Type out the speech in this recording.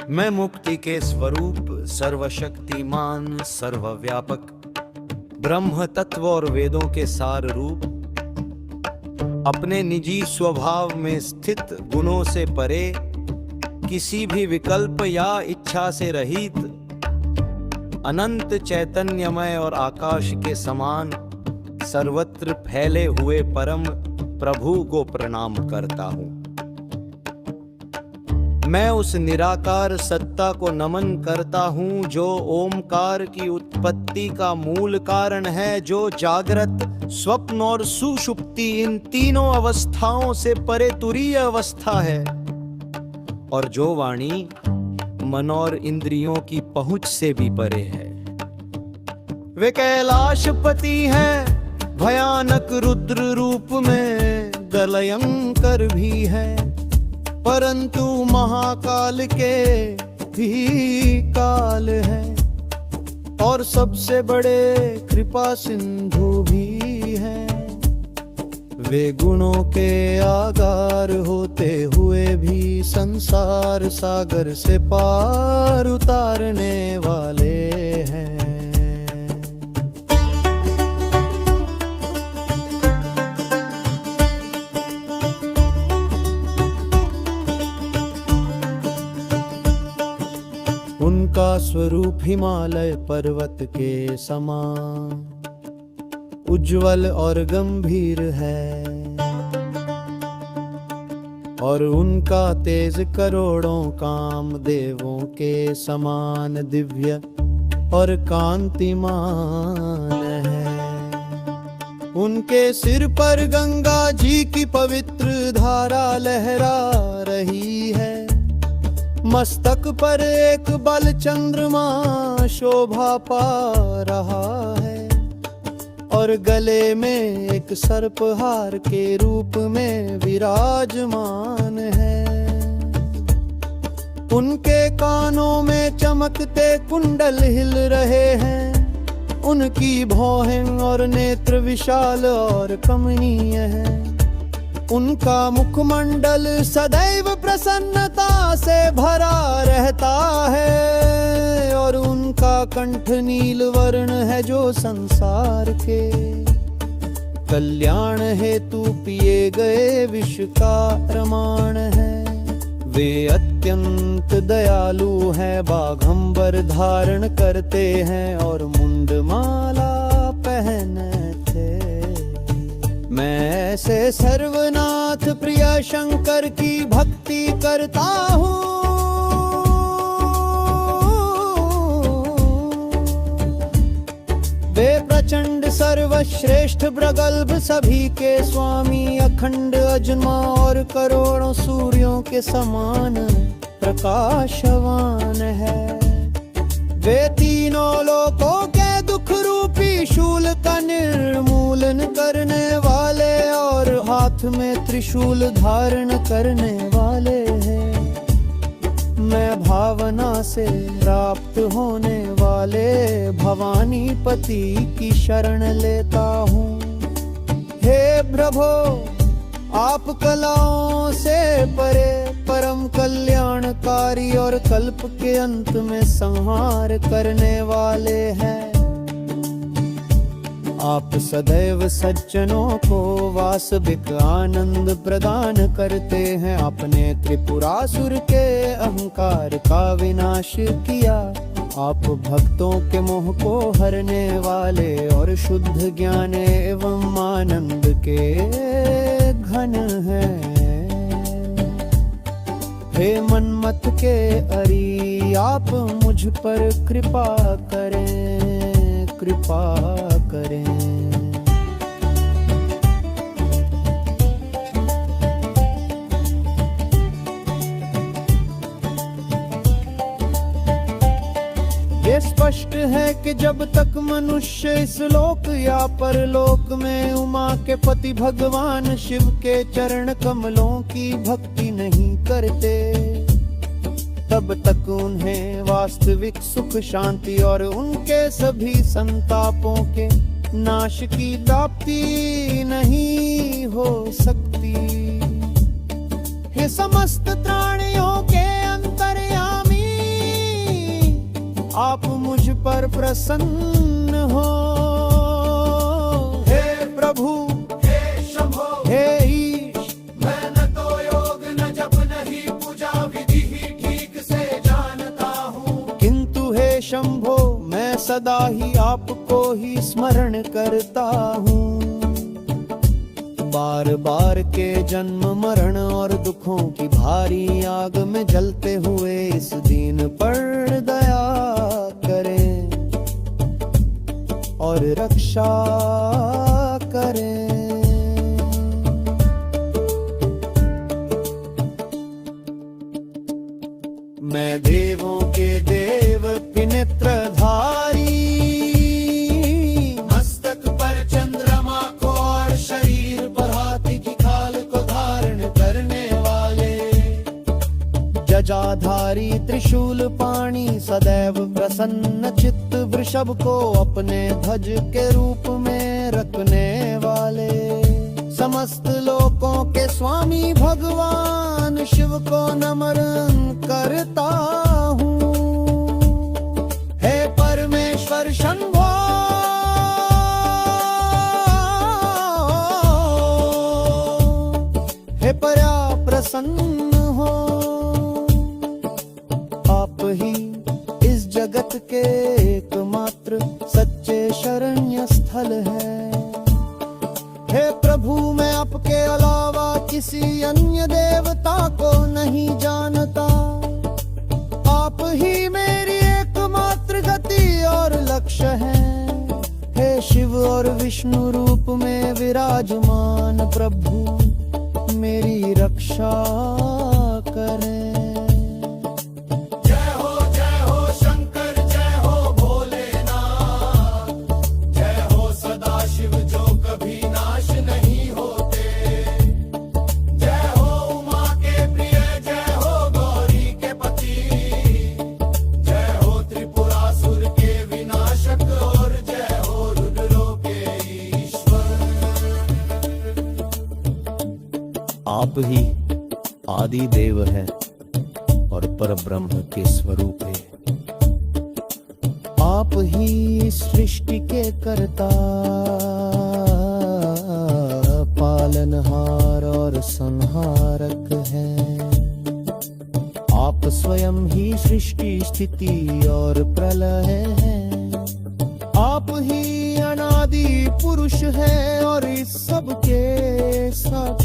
मैं मुक्ति के स्वरूप, सर्वशक्तिमान, सर्वव्यापक, ब्रह्म तत्व और वेदों के सार रूप, अपने निजी स्वभाव में स्थित, गुणों से परे, किसी भी विकल्प या इच्छा से रहित, अनंत चैतन्यमय और आकाश के समान सर्वत्र फैले हुए परम प्रभु को प्रणाम करता हूँ। मैं उस निराकार सत्ता को नमन करता हूँ जो ओमकार की उत्पत्ति का मूल कारण है, जो जागृत, स्वप्न और सुषुप्ति इन तीनों अवस्थाओं से परे तुरीय अवस्था है, और जो वाणी मन और इंद्रियों की पहुंच से भी परे है। वे कैलाशपति हैं, भयानक रुद्र रूप में गलयंकर भी है, परंतु महाकाल के भी काल है, और सबसे बड़े कृपा सिंधु भी है। वे गुणों के आगार होते हुए भी संसार सागर से पार उतारने वाले हैं। उनका स्वरूप हिमालय पर्वत के समान उज्जवल और गंभीर है, और उनका तेज करोड़ों कामदेवों के समान दिव्य और कांतिमान है। उनके सिर पर गंगा जी की पवित्र धारा लहरा रही है, मस्तक पर एक बल चंद्रमा शोभा पा रहा है, और गले में एक सर्पहार के रूप में विराजमान है। उनके कानों में चमकते कुंडल हिल रहे हैं, उनकी भौहें और नेत्र विशाल और कमनीय है। उनका मुखमंडल सदैव प्रसन्नता से भरा रहता है, और उनका कंठ नील वर्ण है जो संसार के कल्याण हेतु पिए गए विष का प्रमाण है। वे अत्यंत दयालु हैं, बाघंबर धारण करते हैं और मुंडमाला पहनते। मैं ऐसे सर्वनाथ प्रिय शंकर की भक्ति करता हूँ, वे प्रचंड सर्वश्रेष्ठ प्रगल्भ सभी के स्वामी, अखंड अजन्मा और करोड़ों सूर्यों के समान प्रकाशवान है। वे तीनों लोकों के दुख रूपी शूल का निर्मूलन करने वाले और हाथ में त्रिशूल धारण करने वाले हैं। मैं भावना से प्राप्त होने वाले भवानी पति की शरण लेता हूँ। हे प्रभो, आप कलाओं से परे परम कल्याणकारी और कल्प के अंत में संहार करने वाले हैं। आप सदैव सज्जनों को वास्तविक आनंद प्रदान करते हैं। आपने त्रिपुरासुर के अहंकार का विनाश किया। आप भक्तों के मोह को हरने वाले और शुद्ध ज्ञान एवं आनंद के घन हैं। हे मनमत के अरी, आप मुझ पर कृपा करें, कृपा करें। ये स्पष्ट है कि जब तक मनुष्य इस लोक या परलोक में उमा के पति भगवान शिव के चरण कमलों की भक्ति नहीं करते, तब तक उन्हें वास्तविक सुख शांति और उनके सभी संतापों के नाश की प्राप्ति नहीं हो सकती। हे समस्त प्राणियों के अंतर्यामी, मुझ पर प्रसन्न हो। हे प्रभु, हे शंभो, हे ईश, मैं न तो योग न जप नहीं पूजा विधि ही ठीक से जानता हूँ। किंतु हे शंभो, मैं सदा ही आपको ही स्मरण करता हूँ। बार बार के जन्म मरण और दुखों की भारी आग में जलते हुए इस दीन पर दया करें और रक्षा करें। मैं देवों के देव पिनेत्रधारी, मस्तक पर चंद्रमा को और शरीर पर हाथी की खाल को धारण करने वाले, जजाधारी त्रिशूल पाणी सदैव प्रसन्न चित्त वृषभ को अपने ध्वज के रूप में रखने वाले, समस्त लोकों के स्वामी भगवान शिव को नमन करता हूँ। हे परमेश्वर शंभो, हे पर्या प्रसन्न हो। आप ही इस जगत के एकमात्र सच्चे शरण्य स्थल है। हे प्रभु, मैं आपके अलावा किसी अन्य देवता को नहीं जानता। आप ही मेरी एकमात्र गति और लक्ष्य है। हे शिव और विष्णु रूप में विराजमान प्रभु, मेरी रक्षा करें। जय हो शंकर, जय हो भोलेनाथ, जय हो सदाशिव जो कभी नाश नहीं होते, जय हो उमा के प्रिय, जय हो गौरी के पति, जय हो त्रिपुरासुर के विनाशक और जय हो रुद्रों के ईश्वर। आप ही आदि देव है और परब्रह्म के स्वरूप है। आप ही सृष्टि के कर्ता, पालनहार और संहारक हैं। आप स्वयं ही सृष्टि स्थिति और प्रलय हैं। आप ही अनादि पुरुष है और इस सब के सब